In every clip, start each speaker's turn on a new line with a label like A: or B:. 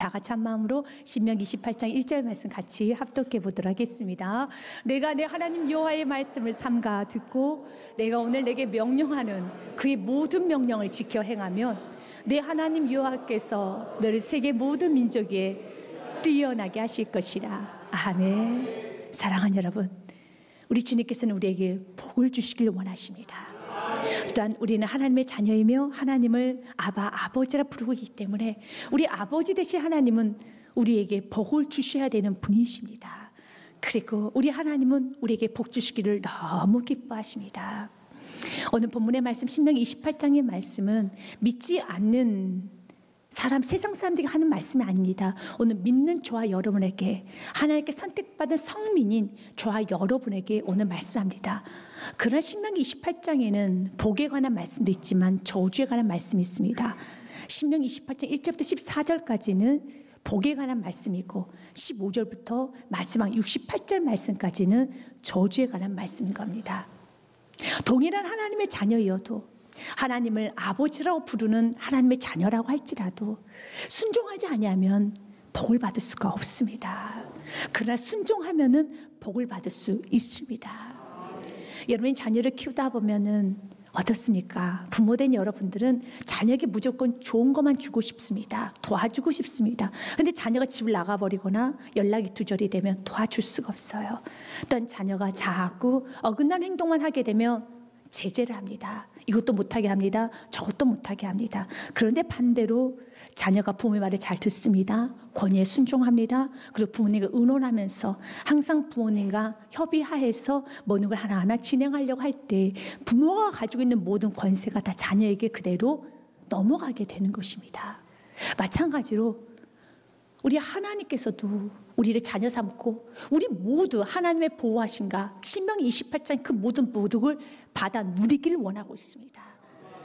A: 다 같이 한 마음으로 신명기 28장 1절 말씀 같이 합독해 보도록 하겠습니다. 내가 내 하나님 여호와의 말씀을 삼가 듣고 내가 오늘 내게 명령하는 그의 모든 명령을 지켜 행하면 내 하나님 여호와께서 너를 세계 모든 민족 위에 뛰어나게 하실 것이라. 아멘. 사랑하는 여러분, 우리 주님께서는 우리에게 복을 주시길 원하십니다. 일단 우리는 하나님의 자녀이며 하나님을 아버지라 부르고 있기 때문에 우리 아버지 되신 하나님은 우리에게 복을 주셔야 되는 분이십니다. 그리고 우리 하나님은 우리에게 복 주시기를 너무 기뻐하십니다. 오늘 본문의 말씀 신명기 28장의 말씀은 믿지 않는 세상 사람들이 하는 말씀이 아닙니다. 오늘 믿는 저와 여러분에게, 하나님께 선택받은 성민인 저와 여러분에게 오늘 말씀합니다. 그러나 신명기 28장에는 복에 관한 말씀도 있지만 저주에 관한 말씀이 있습니다. 신명기 28장 1절부터 14절까지는 복에 관한 말씀이고 15절부터 마지막 68절 말씀까지는 저주에 관한 말씀인 겁니다. 동일한 하나님의 자녀이어도, 하나님을 아버지라고 부르는 하나님의 자녀라고 할지라도 순종하지 아니하면 복을 받을 수가 없습니다. 그러나 순종하면은 복을 받을 수 있습니다. 여러분이 자녀를 키우다 보면은 어떻습니까? 부모된 여러분들은 자녀에게 무조건 좋은 것만 주고 싶습니다. 도와주고 싶습니다. 근데 자녀가 집을 나가버리거나 연락이 두절이 되면 도와줄 수가 없어요. 또한 자녀가 자꾸 어긋난 행동만 하게 되면 제재를 합니다. 이것도 못하게 합니다. 저것도 못하게 합니다. 그런데 반대로 자녀가 부모의 말을 잘 듣습니다. 권위에 순종합니다. 그리고 부모님과 의논하면서 항상 부모님과 협의하에서 모든 걸 하나하나 진행하려고 할 때 부모가 가지고 있는 모든 권세가 다 자녀에게 그대로 넘어가게 되는 것입니다. 마찬가지로 우리 하나님께서도 우리를 자녀 삼고 우리 모두 하나님의 보호하신가 신명기 28장 그 모든 복을 받아 누리기를 원하고 있습니다.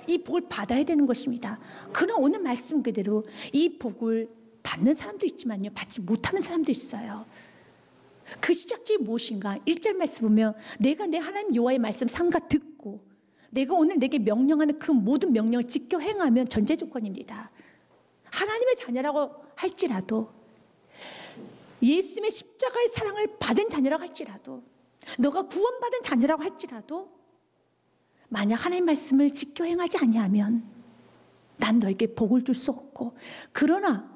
A: 이 복을 받아야 되는 것입니다. 그러나 오늘 말씀 그대로 이 복을 받는 사람도 있지만요, 받지 못하는 사람도 있어요. 그 시작점이 무엇인가? 1절 말씀 보면 내가 내 하나님 여호와의 말씀 삼가 듣고 내가 오늘 내게 명령하는 그 모든 명령을 지켜 행하면 전제 조건입니다. 하나님의 자녀라고 할지라도, 예수님의 십자가의 사랑을 받은 자녀라고 할지라도, 너가 구원받은 자녀라고 할지라도 만약 하나님의 말씀을 지켜 행하지 아니하면 난 너에게 복을 줄 수 없고, 그러나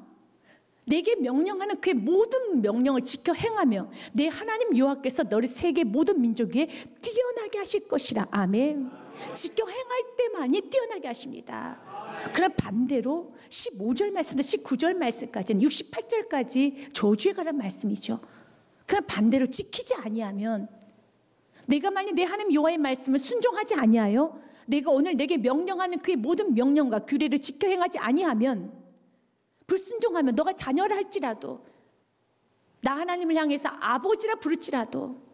A: 내게 명령하는 그의 모든 명령을 지켜 행하며 내 하나님 여호와께서 너를 세계 모든 민족 위에 뛰어나게 하실 것이라. 아멘. 지켜 행할 때만이 뛰어나게 하십니다. 그러나 반대로 15절 말씀부터 19절 말씀까지는 68절까지 저주에 관한 말씀이죠. 그러나 반대로 지키지 아니하면, 내가 만약 내 하나님 여호와의 말씀을 순종하지 아니하여 내가 오늘 내게 명령하는 그의 모든 명령과 규례를 지켜 행하지 아니하면, 불순종하면, 너가 자녀를 할지라도, 나 하나님을 향해서 아버지라 부를지라도,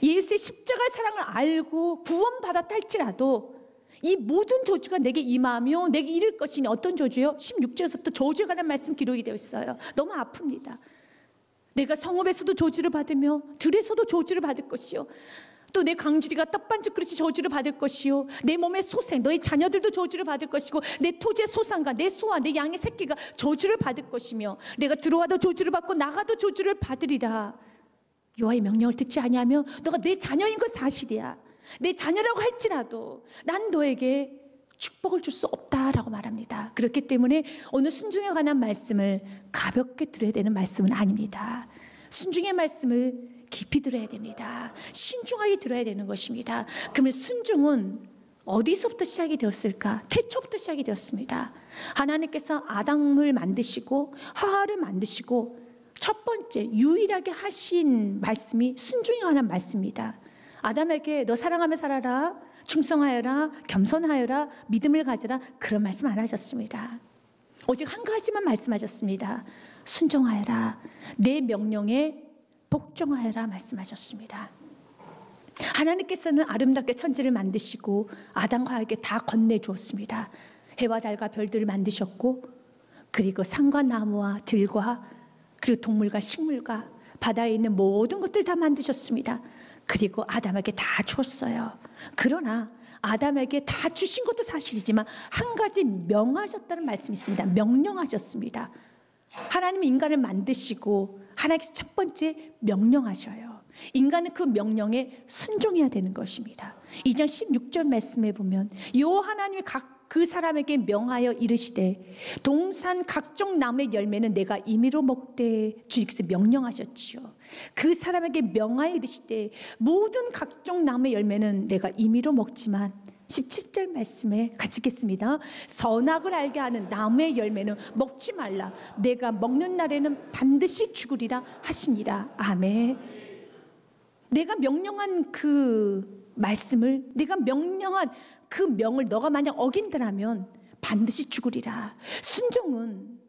A: 예수의 십자가의 사랑을 알고 구원받았다 할지라도 이 모든 저주가 내게 임하며 내게 이를 것이니, 어떤 저주요? 16절에서부터 저주에 관한 말씀 기록이 되어 있어요. 너무 아픕니다. 내가 성읍에서도 저주를 받으며 들에서도 저주를 받을 것이요, 또 내 강주리가 떡반죽 그릇이 저주를 받을 것이요, 내 몸의 소생, 너의 자녀들도 저주를 받을 것이고, 내 토지의 소산과 내 소와 내 양의 새끼가 저주를 받을 것이며, 내가 들어와도 저주를 받고 나가도 저주를 받으리라. 여호와의 명령을 듣지 아니하며 너가 내 자녀인 것 사실이야. 내 자녀라고 할지라도 난 너에게 축복을 줄 수 없다라고 말합니다. 그렇기 때문에 오늘 순종에 관한 말씀을 가볍게 들어야 되는 말씀은 아닙니다. 순종의 말씀을 깊이 들어야 됩니다. 신중하게 들어야 되는 것입니다. 그러면 순종은 어디서부터 시작이 되었을까? 태초부터 시작이 되었습니다. 하나님께서 아담을 만드시고 하와를 만드시고 첫 번째 유일하게 하신 말씀이 순종에 관한 말씀입니다. 아담에게 너 사랑하며 살아라, 충성하여라, 겸손하여라, 믿음을 가져라, 그런 말씀 안 하셨습니다. 오직 한 가지만 말씀하셨습니다. 순종하여라, 내 명령에 복종하여라 말씀하셨습니다. 하나님께서는 아름답게 천지를 만드시고 아담과 하와에게 다 건네주었습니다. 해와 달과 별들을 만드셨고, 그리고 산과 나무와 들과 그리고 동물과 식물과 바다에 있는 모든 것들 다 만드셨습니다. 그리고 아담에게 다 주었어요. 그러나 아담에게 다 주신 것도 사실이지만 한 가지 명하셨다는 말씀이 있습니다. 명령하셨습니다. 하나님은 인간을 만드시고 하나님께서 첫 번째 명령하셔요. 인간은 그 명령에 순종해야 되는 것입니다. 2장 16절 말씀에 보면 여호와 하나님이 그 사람에게 명하여 이르시되 동산 각종 나무의 열매는 내가 임의로 먹되, 주님께서 명령하셨지요. 그 사람에게 명하여 이르시되 모든 각종 나무의 열매는 내가 임의로 먹지만, 17절 말씀에 같이 읽겠습니다. 선악을 알게 하는 나무의 열매는 먹지 말라. 내가 먹는 날에는 반드시 죽으리라 하시니라. 아멘. 내가 명령한 그 말씀을, 내가 명령한 그 명을 너가 만약 어긴다면 반드시 죽으리라. 순종은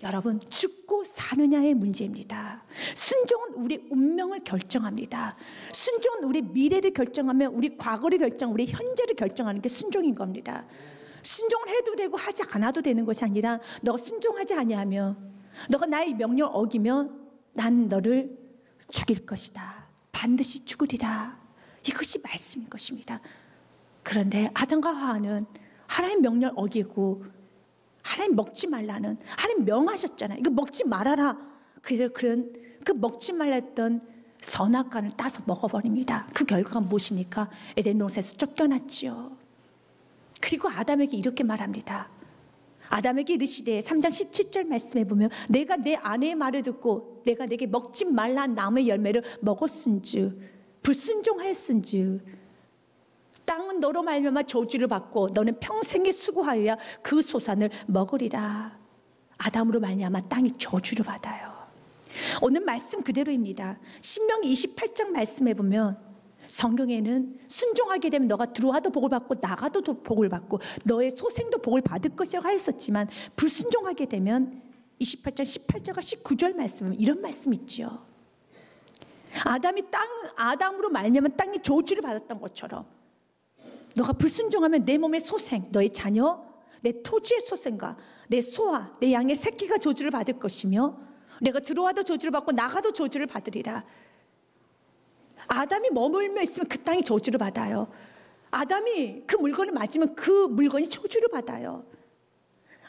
A: 여러분 죽고 사느냐의 문제입니다. 순종은 우리 운명을 결정합니다. 순종은 우리 미래를 결정하며 우리 과거를 결정, 우리 현재를 결정하는 게 순종인 겁니다. 순종을 해도 되고 하지 않아도 되는 것이 아니라, 너가 순종하지 아니하며 너가 나의 명령을 어기면 난 너를 죽일 것이다. 반드시 죽으리라. 이것이 말씀인 것입니다. 그런데 아담과 하와는 하나님 명령을 어기고 하나님 먹지 말라는, 하나님 명하셨잖아요. 이거 먹지 말아라. 그런 그 먹지 말랬던 선악과를 따서 먹어버립니다. 그 결과가 무엇입니까? 에덴 동산에서 쫓겨났지요. 그리고 아담에게 이렇게 말합니다. 아담에게 이르시되 3장 17절 말씀에 보면 내가 내 아내의 말을 듣고 내가 내게 먹지 말라 나무의 열매를 먹었은즉 불순종하였은즉 땅은 너로 말미암아 저주를 받고 너는 평생에 수고하여야 그 소산을 먹으리라. 아담으로 말미암아 땅이 저주를 받아요. 오늘 말씀 그대로입니다. 신명기 28장 말씀에 보면 성경에는 순종하게 되면 너가 들어와도 복을 받고 나가도 복을 받고 너의 소생도 복을 받을 것이라고 하였었지만, 불순종하게 되면 28장 18절과 19절 말씀은 이런 말씀 있죠. 아담으로 말미암아 땅이 저주를 받았던 것처럼 너가 불순종하면 내 몸의 소생, 너의 자녀, 내 토지의 소생과 내 소와 내 양의 새끼가 저주를 받을 것이며, 내가 들어와도 저주를 받고 나가도 저주를 받으리라. 아담이 머물며 있으면 그 땅이 저주를 받아요. 아담이 그 물건을 맞으면 그 물건이 저주를 받아요.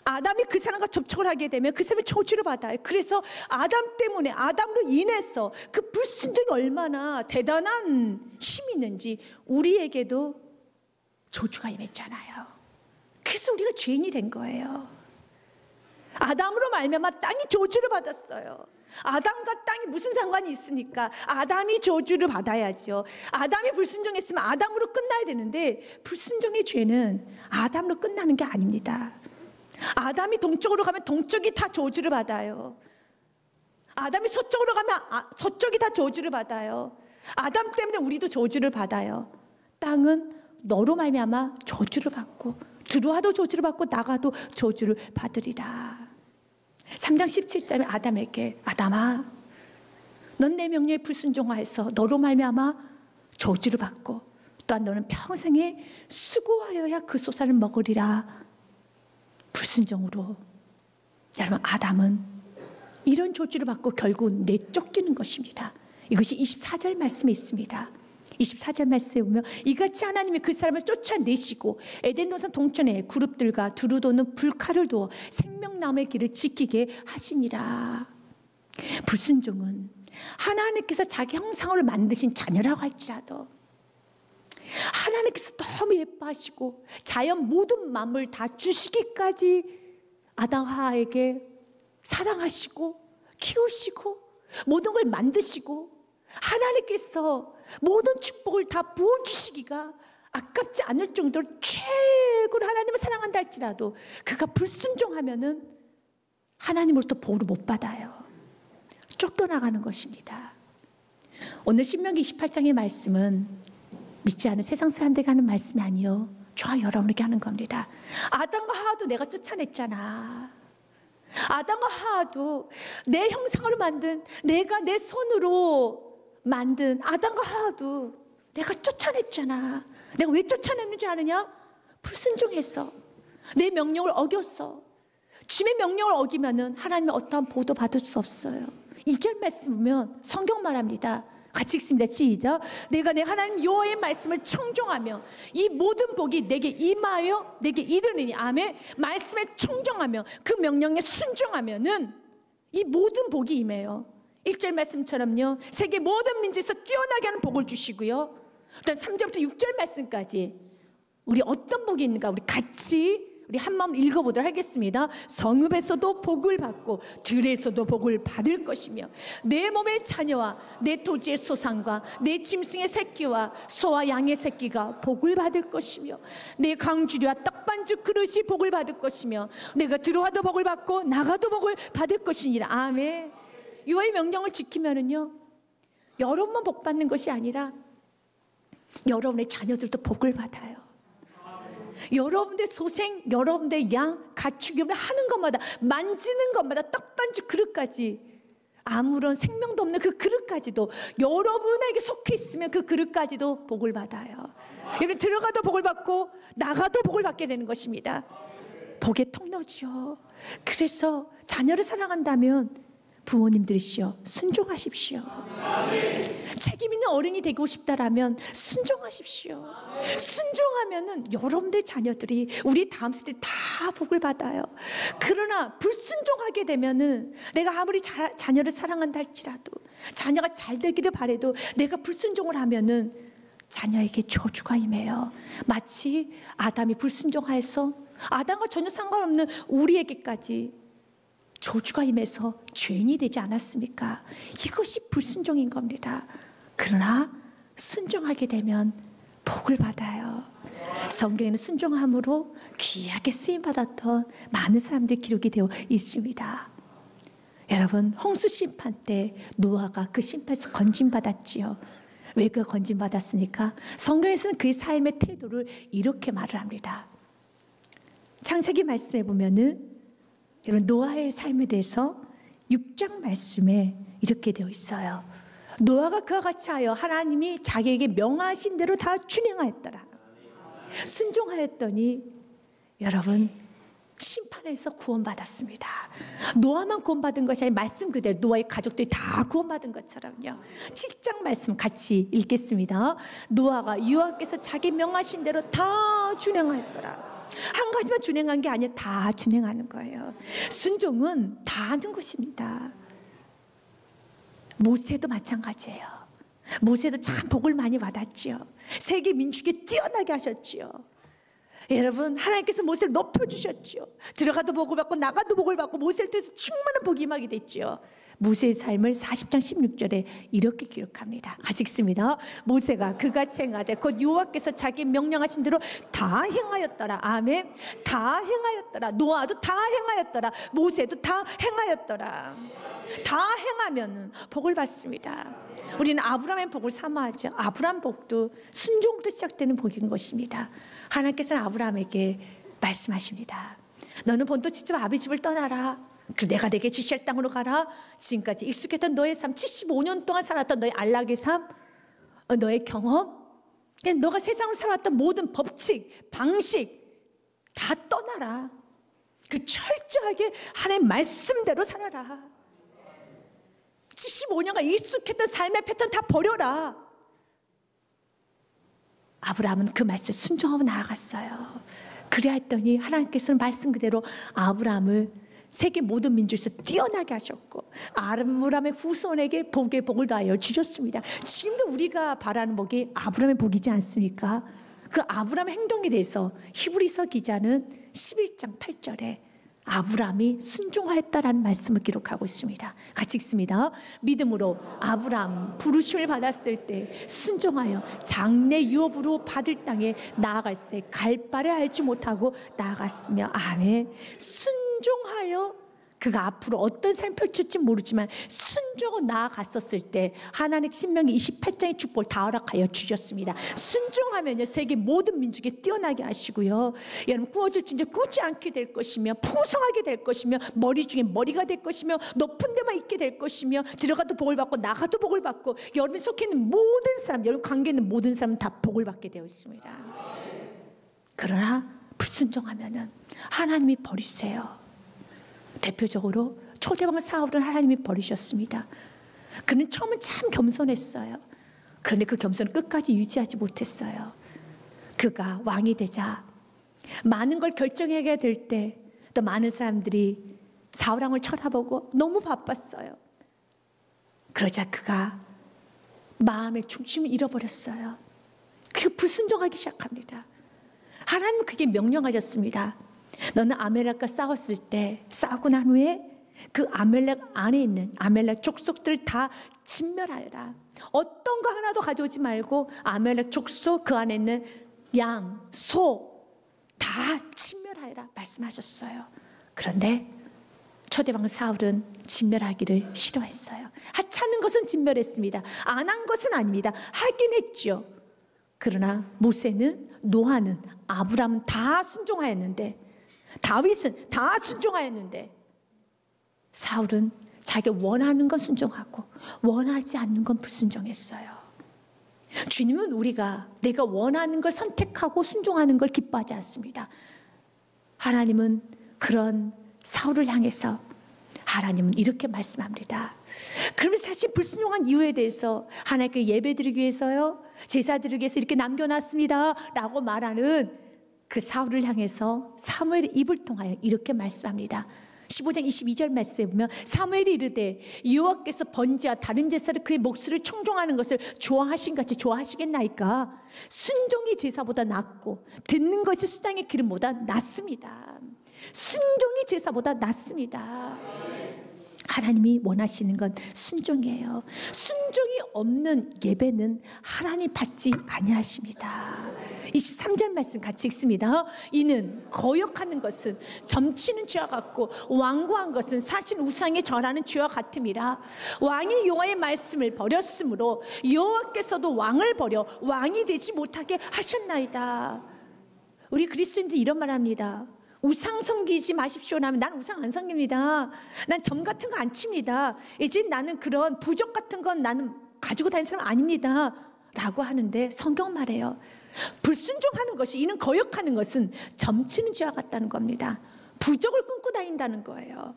A: 아담이 그 사람과 접촉을 하게 되면 그 사람이 저주를 받아요. 그래서 아담 때문에, 아담으로 인해서 그 불순종이 얼마나 대단한 힘이 있는지 우리에게도 저주가 임했잖아요. 그래서 우리가 죄인이 된 거예요. 아담으로 말미암아 땅이 저주를 받았어요. 아담과 땅이 무슨 상관이 있습니까? 아담이 저주를 받아야죠. 아담이 불순종했으면 아담으로 끝나야 되는데, 불순종의 죄는 아담으로 끝나는 게 아닙니다. 아담이 동쪽으로 가면 동쪽이 다 저주를 받아요. 아담이 서쪽으로 가면 서쪽이 다 저주를 받아요. 아담 때문에 우리도 저주를 받아요. 땅은 너로 말미암아 저주를 받고 들어와도 저주를 받고 나가도 저주를 받으리라. 3장 17절에 아담에게, 아담아, 넌 내 명령에 불순종하여서 너로 말미암아 저주를 받고 또한 너는 평생에 수고하여야 그 소산을 먹으리라. 불순종으로 여러분, 아담은 이런 저주를 받고 결국 내쫓기는 것입니다. 이것이 24절 말씀에 있습니다. 24절 말씀에 보면 이같이 하나님이 그 사람을 쫓아내시고 에덴 동산 동편에 그룹들과 두루 도는 불칼을 두어 생명나무의 길을 지키게 하시니라. 불순종은 하나님께서 자기 형상으로 만드신 자녀라고 할지라도 하나님께서 너무 예뻐하시고 자연 모든 만물 다 주시기까지 아담 하와에게 사랑하시고 키우시고 모든 걸 만드시고 하나님께서 모든 축복을 다 부어주시기가 아깝지 않을 정도로 최고로 하나님을 사랑한다 할지라도 그가 불순종하면은 하나님으로부터 복을 못 받아요. 쫓겨나가는 것입니다. 오늘 신명기 28장의 말씀은 믿지 않은 세상 사람들에게 하는 말씀이 아니요, 저와 여러분에게 하는 겁니다. 아담과 하와도 내가 쫓아냈잖아. 아담과 하와도 내 형상으로 만든, 내가 내 손으로 만든 아담과 하와도 내가 쫓아냈잖아. 내가 왜 쫓아냈는지 아느냐? 불순종했어. 내 명령을 어겼어. 주님의 명령을 어기면은 하나님의 어떠한 보도 받을 수 없어요. 2절 말씀 보면 성경 말합니다. 같이 읽습니다. 시작. 내가 내 하나님 여호와의 말씀을 청종하며 이 모든 복이 내게 임하여 내게 이르느니. 아멘. 말씀에 청종하며 그 명령에 순종하면은 이 모든 복이 임해요. 1절 말씀처럼요, 세계 모든 민족에서 뛰어나게 하는 복을 주시고요, 일단 3절부터 6절 말씀까지 우리 어떤 복이 있는가 우리 같이 우리 한마음 읽어보도록 하겠습니다. 성읍에서도 복을 받고 들에서도 복을 받을 것이며 내 몸의 자녀와 내 토지의 소산과 내 짐승의 새끼와 소와 양의 새끼가 복을 받을 것이며 내 강주리와 떡반죽 그릇이 복을 받을 것이며 내가 들어와도 복을 받고 나가도 복을 받을 것이니라. 아멘. 여호와의 명령을 지키면은요, 여러분만 복 받는 것이 아니라 여러분의 자녀들도 복을 받아요. 여러분들 소생, 여러분들 양, 가축이 하는 것마다, 만지는 것마다, 떡반죽 그릇까지, 아무런 생명도 없는 그 그릇까지도 여러분에게 속해 있으면 그 그릇까지도 복을 받아요. 여러분 들어가도 복을 받고 나가도 복을 받게 되는 것입니다. 복의 통로죠. 그래서 자녀를 사랑한다면 부모님들이시여 순종하십시오. 책임 있는 어른이 되고 싶다라면 순종하십시오. 순종하면은 여러분들 자녀들이, 우리 다음 세대 다 복을 받아요. 그러나 불순종하게 되면은 내가 아무리 자녀를 사랑한다 할지라도, 자녀가 잘 되기를 바라도 내가 불순종을 하면은 자녀에게 저주가 임해요. 마치 아담이 불순종하여서 아담과 전혀 상관없는 우리에게까지 저주가 임해서 죄인이 되지 않았습니까? 이것이 불순종인 겁니다. 그러나 순종하게 되면 복을 받아요. 성경에는 순종함으로 귀하게 쓰임받았던 많은 사람들이 기록이 되어 있습니다. 여러분, 홍수 심판 때 노아가 그 심판에서 건진받았지요. 왜 그 건진받았습니까? 성경에서는 그의 삶의 태도를 이렇게 말을 합니다. 창세기 말씀에 보면은 여러분, 노아의 삶에 대해서 6장 말씀에 이렇게 되어 있어요. 노아가 그와 같이 하여 하나님이 자기에게 명하신 대로 다 준행하였더라. 순종하였더니 여러분, 심판에서 구원받았습니다. 노아만 구원받은 것이 아니라 말씀 그대로 노아의 가족들이 다 구원받은 것처럼요. 7장 말씀 같이 읽겠습니다. 노아가 여호와께서 자기 명하신 대로 다 준행하였더라. 한 가지만 준행한 게 아니라 다 준행하는 거예요. 순종은 다 하는 것입니다. 모세도 마찬가지예요. 모세도 참 복을 많이 받았지요. 세계 민족에 뛰어나게 하셨지요. 여러분, 하나님께서 모세를 높여주셨지요. 들어가도 복을 받고 나가도 복을 받고 모세를 통해서 충만한 복이 임하게 됐지요. 모세의 삶을 40장 16절에 이렇게 기록합니다. 같이 읽습니다. 모세가 그같이 행하되 곧 여호와께서 자기 명령하신 대로 다 행하였더라. 아멘. 다 행하였더라. 노아도 다 행하였더라. 모세도 다 행하였더라. 다 행하면 복을 받습니다. 우리는 아브라함의 복을 사모하죠. 아브라함 복도 순종부터 시작되는 복인 것입니다. 하나님께서는 아브라함에게 말씀하십니다. 너는 본토 집 아비 집을 떠나라. 내가 내게 지시할 땅으로 가라. 지금까지 익숙했던 너의 삶, 75년 동안 살았던 너의 안락의 삶, 너의 경험, 너가 세상으로 살아왔던 모든 법칙, 방식 다 떠나라. 그 철저하게 하나님의 말씀대로 살아라. 75년간 익숙했던 삶의 패턴 다 버려라. 아브라함은 그 말씀에 순종하고 나아갔어요. 그래야 했더니 하나님께서는 말씀 그대로 아브라함을 세계 모든 민족에서 뛰어나게 하셨고 아브라함의 후손에게 복의 복을 다하여 주셨습니다. 지금도 우리가 바라는 복이 아브라함의 복이지 않습니까? 그 아브라함의 행동에 대해서 히브리서 기자는 11장 8절에 아브라함이 순종하였다라는 말씀을 기록하고 있습니다. 같이 읽습니다. 믿음으로 아브라함 부르심을 받았을 때 순종하여 장래 유업으로 받을 땅에 나아갈새 갈 바를 알지 못하고 나아갔으며 아멘. 순종하여 그가 앞으로 어떤 삶을 펼칠지 모르지만 순종하고 나아갔었을 때 하나님 신명기 28장의 축복을 다 허락하여 주셨습니다. 순종하면요 세계 모든 민족에 뛰어나게 하시고요, 여러분 구워질 줄에 꾸지 않게 될 것이며 풍성하게 될 것이며 머리 중에 머리가 될 것이며 높은 데만 있게 될 것이며 들어가도 복을 받고 나가도 복을 받고 여러분이 속해 있는 모든 사람, 여러분 관계 있는 모든 사람은 다 복을 받게 되어 있습니다. 그러나 불순종하면은 하나님이 버리세요. 대표적으로 초대왕 사울은 하나님이 버리셨습니다. 그는 처음은 참 겸손했어요. 그런데 그 겸손을 끝까지 유지하지 못했어요. 그가 왕이 되자 많은 걸 결정해야 될 때 또 많은 사람들이 사울 왕을 쳐다보고 너무 바빴어요. 그러자 그가 마음의 중심을 잃어버렸어요. 그리고 불순종하기 시작합니다. 하나님은 그게 명령하셨습니다. 너는 아멜렉과 싸웠을 때, 싸우고 난 후에 그 아멜렉 안에 있는 아멜렉 족속들을 다 진멸하여라. 어떤 거 하나도 가져오지 말고 아멜렉 족속 그 안에 있는 양, 소 다 진멸하여라 말씀하셨어요. 그런데 초대왕 사울은 진멸하기를 싫어했어요. 하찮은 것은 진멸했습니다. 안 한 것은 아닙니다. 하긴 했죠. 그러나 모세는, 노아는, 아브라함은 다 순종하였는데, 다윗은 다 순종하였는데, 사울은 자기가 원하는 건 순종하고 원하지 않는 건 불순종했어요. 주님은 우리가 내가 원하는 걸 선택하고 순종하는 걸 기뻐하지 않습니다. 하나님은 그런 사울을 향해서 하나님은 이렇게 말씀합니다. 그러면 사실 불순종한 이유에 대해서 하나님께 예배드리기 위해서요, 제사드리기 위해서 이렇게 남겨놨습니다 라고 말하는 그 사울을 향해서 사무엘의 입을 통하여 이렇게 말씀합니다. 15장 22절 말씀에 보면 사무엘이 이르되 여호와께서 번제와 다른 제사를 그의 목소리를 청종하는 것을 좋아하신 같이 좋아하시겠나이까. 순종이 제사보다 낫고 듣는 것이 수당의 기름보다 낫습니다. 순종이 제사보다 낫습니다. 하나님이 원하시는 건 순종이에요. 순종이 없는 예배는 하나님 받지 아니하십니다. 23절 말씀 같이 읽습니다. 이는 거역하는 것은 점치는 죄와 같고 완고한 것은 사신 우상에 절하는 죄와 같음이라. 왕이 여호와의 말씀을 버렸으므로 여호와께서도 왕을 버려 왕이 되지 못하게 하셨나이다. 우리 그리스도인들 이런 말 합니다. 우상 섬기지 마십시오 하면 난 우상 안 섬깁니다. 난 점 같은 거 안 칩니다. 이제 나는 그런 부적 같은 건 나는 가지고 다니는 사람 아닙니다 라고 하는데, 성경 말해요. 불순종하는 것이, 이는 거역하는 것은 점치는 죄와 같다는 겁니다. 부적을 끊고 다닌다는 거예요.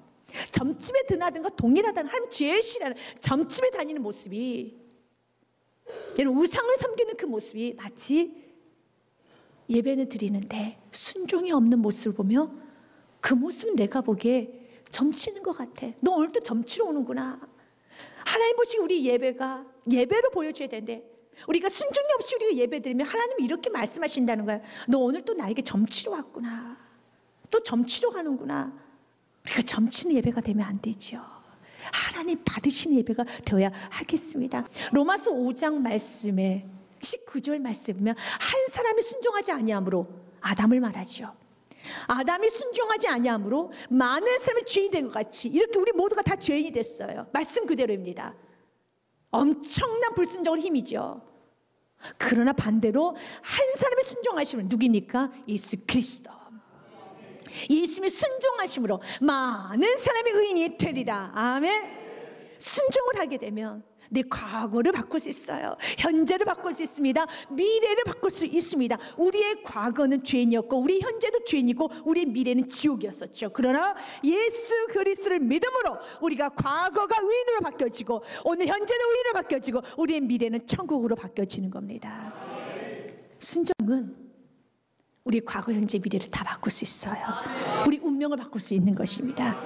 A: 점집에 드나든가 동일하다는, 하나님 제일 싫어하는 점집에 다니는 모습이, 우상을 섬기는 그 모습이 마치 예배는 드리는데 순종이 없는 모습을 보며 그 모습은 내가 보기에 점치는 것 같아. 너 오늘 또 점치러 오는구나. 하나님 보시기 우리 예배가 예배로 보여줘야 되는데, 우리가 순종이 없이 우리가 예배 드리면 하나님이 이렇게 말씀하신다는 거야. 너 오늘 또 나에게 점치러 왔구나. 또 점치러 가는구나. 우리가 점치는 예배가 되면 안 되죠. 하나님 받으시는 예배가 되어야 하겠습니다. 로마서 5장 말씀에 19절 말씀 보면 한 사람이 순종하지 아니함으로, 아담을 말하죠. 아담이 순종하지 아니함으로 많은 사람이 죄인이 된 것 같이 이렇게 우리 모두가 다 죄인이 됐어요. 말씀 그대로입니다. 엄청난 불순종의 힘이죠. 그러나 반대로 한 사람의 순종하심은 누굽니까? 예수 그리스도. 예수님의 순종하심으로 많은 사람의 의인이 되리라. 아멘. 순종을 하게 되면 내 과거를 바꿀 수 있어요. 현재를 바꿀 수 있습니다. 미래를 바꿀 수 있습니다. 우리의 과거는 죄인이었고 우리 현재도 죄인이고 우리의 미래는 지옥이었었죠. 그러나 예수 그리스도를 믿음으로 우리가 과거가 의인으로 바뀌어지고 오늘 현재는 의인으로 바뀌어지고 우리의 미래는 천국으로 바뀌어지는 겁니다. 순종은 우리 과거, 현재, 미래를 다 바꿀 수 있어요. 우리 운명을 바꿀 수 있는 것입니다.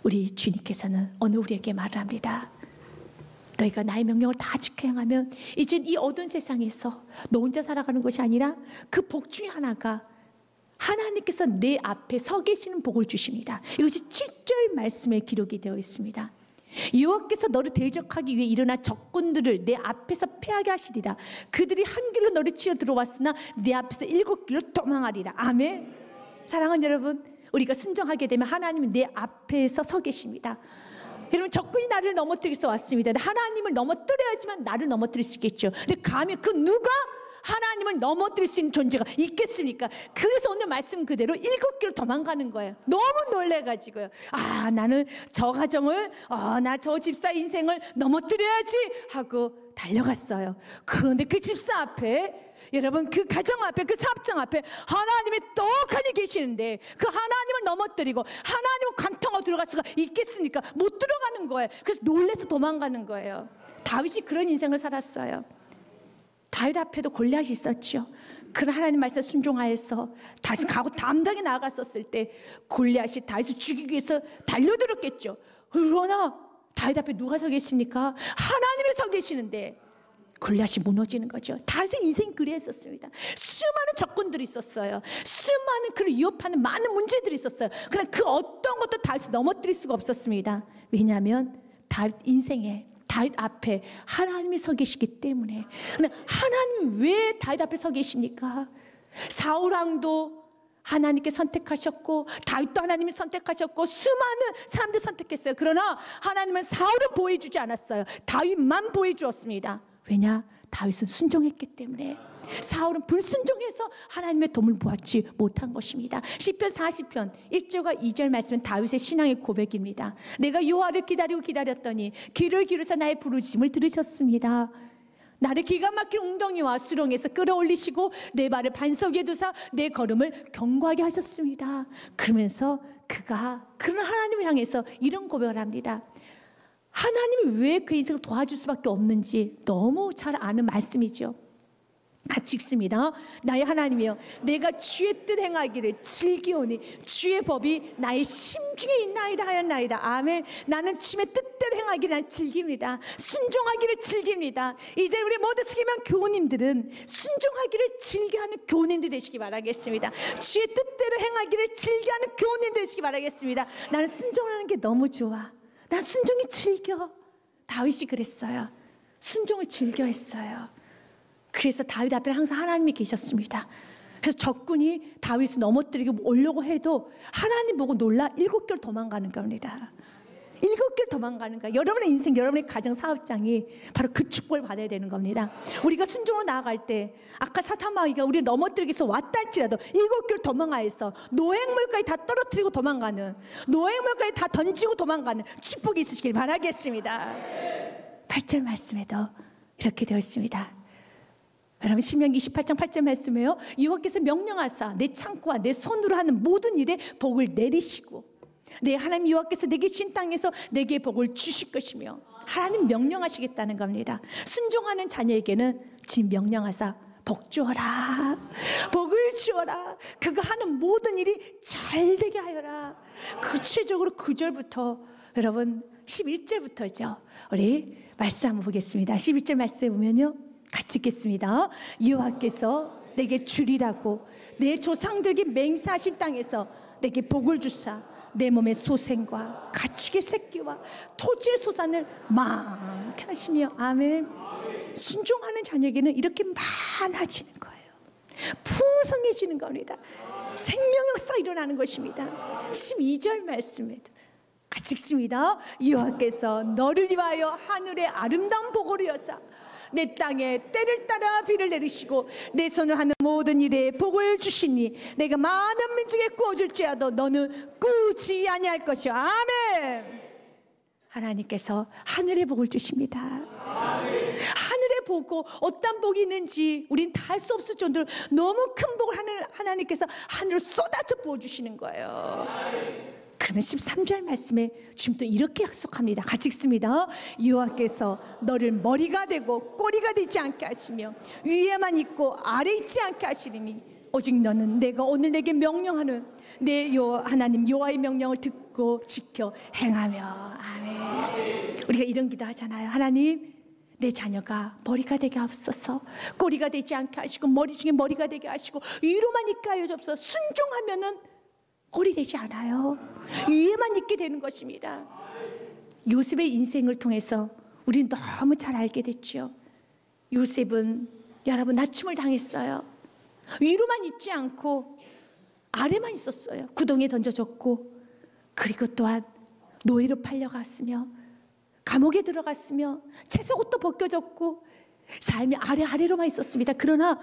A: 우리 주님께서는 오늘 우리에게 말을 합니다. 너희가 나의 명령을 다 지켜 행하면 이젠 이 어두운 세상에서 너 혼자 살아가는 것이 아니라 그 복 중에 하나가 하나님께서 내 앞에 서 계시는 복을 주십니다. 이것이 7절 말씀에 기록이 되어 있습니다. 여호와께서 너를 대적하기 위해 일어나 적군들을 내 앞에서 패하게 하시리라. 그들이 한 길로 너를 치러 들어왔으나 내 앞에서 7길로 도망하리라. 아멘. 사랑하는 여러분, 우리가 순종하게 되면 하나님은 내 앞에서 서 계십니다. 여러분, 적군이 나를 넘어뜨릴 수 왔습니다. 하나님을 넘어뜨려야지만 나를 넘어뜨릴 수 있겠죠. 근데 감히 그 누가 하나님을 넘어뜨릴 수 있는 존재가 있겠습니까? 그래서 오늘 말씀 그대로 7길로 도망가는 거예요. 너무 놀래가지고요. 아, 나는 저 가정을, 나 저 집사 인생을 넘어뜨려야지 하고 달려갔어요. 그런데 그 집사 앞에, 여러분, 그 가정 앞에, 그 사업장 앞에 하나님이 떡하니 계시는데 그 하나님을 넘어뜨리고 하나님을 관통하고 들어갈 수가 있겠습니까? 못 들어가는 거예요. 그래서 놀래서 도망가는 거예요. 다윗이 그런 인생을 살았어요. 다윗 앞에도 골리앗이 있었죠. 그런 하나님 말씀 순종하여서 다윗은 가고 담당에 나아갔었을 때 골리앗이 다윗을 죽이기 위해서 달려들었겠죠. 그러나 다윗 앞에 누가 서 계십니까? 하나님이 서 계시는데 골리앗이 무너지는 거죠. 다윗의 인생 그랬었습니다. 수많은 적군들이 있었어요. 수많은 그를 위협하는 많은 문제들이 있었어요. 그러나 그 어떤 것도 다윗을 넘어뜨릴 수가 없었습니다. 왜냐하면 다윗 인생에 다윗 앞에 하나님이 서 계시기 때문에. 하나님이 왜 다윗 앞에 서 계십니까? 사울왕도 하나님께 선택하셨고 다윗도 하나님이 선택하셨고 수많은 사람들 선택했어요. 그러나 하나님은 사울을 보호해주지 않았어요. 다윗만 보호해주었습니다. 왜냐? 다윗은 순종했기 때문에. 사울은 불순종해서 하나님의 도움을 보았지 못한 것입니다. 시편 40편 1절과 2절 말씀은 다윗의 신앙의 고백입니다. 내가 여호와를 기다리고 기다렸더니 귀를 기울여서 나의 부르짖음을 들으셨습니다. 나를 기가 막힌 웅덩이와 수렁에서 끌어올리시고 내 발을 반석 위에 두사 내 걸음을 견고하게 하셨습니다. 그러면서 그가 그런 하나님을 향해서 이런 고백을 합니다. 하나님이 왜 그 인생을 도와줄 수밖에 없는지 너무 잘 아는 말씀이죠. 같이 읽습니다. 나의 하나님이여, 내가 주의 뜻 행하기를 즐기오니 주의 법이 나의 심중에 있나이다 하였나이다. 아멘. 나는 주의 뜻대로 행하기를 즐깁니다. 순종하기를 즐깁니다. 이제 우리 모든 스기만 교우님들은 순종하기를 즐겨하는 교우님들 되시기 바라겠습니다. 주의 뜻대로 행하기를 즐겨하는 교우님 되시기 바라겠습니다. 나는 순종하는 게 너무 좋아. 난 순종이 즐겨. 다윗이 그랬어요. 순종을 즐겨 했어요. 그래서 다윗 앞에 항상 하나님이 계셨습니다. 그래서 적군이 다윗을 넘어뜨리고 오려고 해도 하나님 보고 놀라 7개월 도망가는 겁니다. 7개월 도망가는 거예요. 여러분의 인생, 여러분의 가정 사업장이 바로 그 축복을 받아야 되는 겁니다. 우리가 순종으로 나아갈 때 아까 사탄마귀가 우리를 넘어뜨리기 위해서 왔다 할지라도 7개월 도망하여서 노획물까지 다 떨어뜨리고 도망가는, 노획물까지 다 던지고 도망가는 축복이 있으시길 바라겠습니다. 8절 말씀에도 이렇게 되어 있습니다. 여러분 신명기 28장 8절 말씀에요. 여호와께서 명령하사 내 창고와 내 손으로 하는 모든 일에 복을 내리시고 내 하나님 여호와께서 내게 신 땅에서 내게 복을 주실 것이며. 하나님 명령하시겠다는 겁니다. 순종하는 자녀에게는 지금 명령하사 복 주어라, 복을 주어라, 그가 하는 모든 일이 잘 되게 하여라. 구체적으로 9절부터 여러분 11절부터죠. 우리 말씀 한번 보겠습니다. 11절 말씀에 보면요, 같이 읽겠습니다. 여호와께서 내게 주리라고 내 조상들에게 맹세하신 땅에서 내게 복을 주사 내 몸의 소생과 가축의 새끼와 토지의 소산을 많게 하시며. 아멘. 순종하는 자녀에게는 이렇게 많아지는 거예요. 풍성해지는 겁니다. 생명의 역사가 일어나는 것입니다. 12절 말씀에도 같이 읽습니다. 여호와께서 너를 위하여 하늘의 아름다운 복으로 여사 내 땅에 때를 따라 비를 내리시고 내 손을 하는 모든 일에 복을 주시니 내가 많은 민족에 꾸어줄지라도 너는 꾸지 아니할 것이요. 아멘. 하나님께서 하늘의 복을 주십니다. 하늘의 복고 어떤 복이 있는지 우린 다 알 수 없을 정도로 너무 큰 복을 하나님께서 하늘을 쏟아서 부어주시는 거예요. 그러면 13절 말씀에 지금 또 이렇게 약속합니다. 같이 읽습니다. 여호와께서 너를 머리가 되고 꼬리가 되지 않게 하시며 위에만 있고 아래 있지 않게 하시리니 오직 너는 내가 오늘 내게 명령하는 내 하나님 여호와의 명령을 듣고 지켜 행하며. 아멘. 우리가 이런 기도 하잖아요. 하나님, 내 자녀가 머리가 되게 하옵소서, 꼬리가 되지 않게 하시고 머리 중에 머리가 되게 하시고 위로만 있게 하여 주옵소서. 순종하면은 꼴이 되지 않아요. 위에만 있게 되는 것입니다. 요셉의 인생을 통해서 우리는 너무 잘 알게 됐죠. 요셉은 여러분 낮춤을 당했어요. 위로만 있지 않고 아래만 있었어요. 구덩이에 던져졌고, 그리고 또한 노예로 팔려갔으며 감옥에 들어갔으며 채석옷도 벗겨졌고 삶이 아래로만 있었습니다. 그러나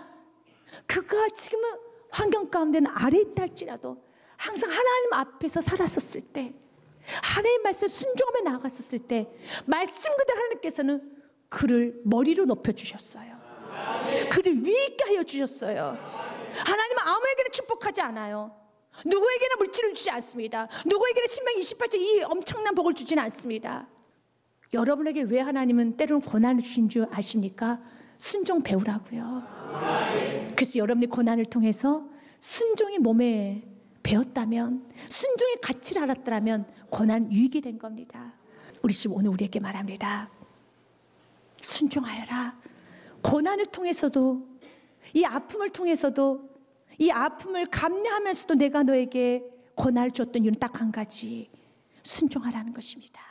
A: 그가 지금은 환경 가운데는 아래에 있다 할지라도 항상 하나님 앞에서 살았었을 때, 하나님 말씀 순종하며 나아갔었을 때 말씀 그대로 하나님께서는 그를 머리로 높여주셨어요. 그를 위에 있게 하여 주셨어요. 하나님은 아무에게나 축복하지 않아요. 누구에게나 물질을 주지 않습니다. 누구에게나 신명기 28장 이 엄청난 복을 주지는 않습니다. 여러분에게 왜 하나님은 때로는 고난을 주신 줄 아십니까? 순종 배우라고요. 그래서 여러분이 고난을 통해서 순종이 몸에 배웠다면, 순종의 가치를 알았더라면 고난 유익이 된 겁니다. 우리 지금 오늘 우리에게 말합니다. 순종하여라. 고난을 통해서도, 이 아픔을 통해서도, 이 아픔을 감내하면서도 내가 너에게 고난을 줬던 이유는 딱 한 가지, 순종하라는 것입니다.